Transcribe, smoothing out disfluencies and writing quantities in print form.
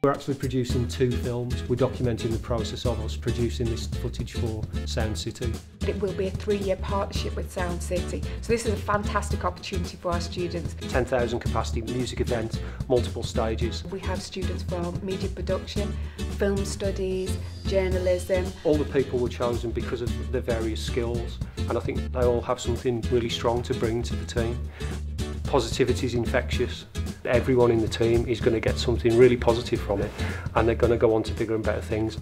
We're actually producing 2 films. We're documenting the process of us producing this footage for Sound City. It will be a 3-year partnership with Sound City, so this is a fantastic opportunity for our students. 10,000 capacity music event, multiple stages. We have students from media production, film studies, journalism. All the people were chosen because of their various skills, and I think they all have something really strong to bring to the team. Positivity is infectious. Everyone in the team is going to get something really positive from it, and they're going to go on to bigger and better things.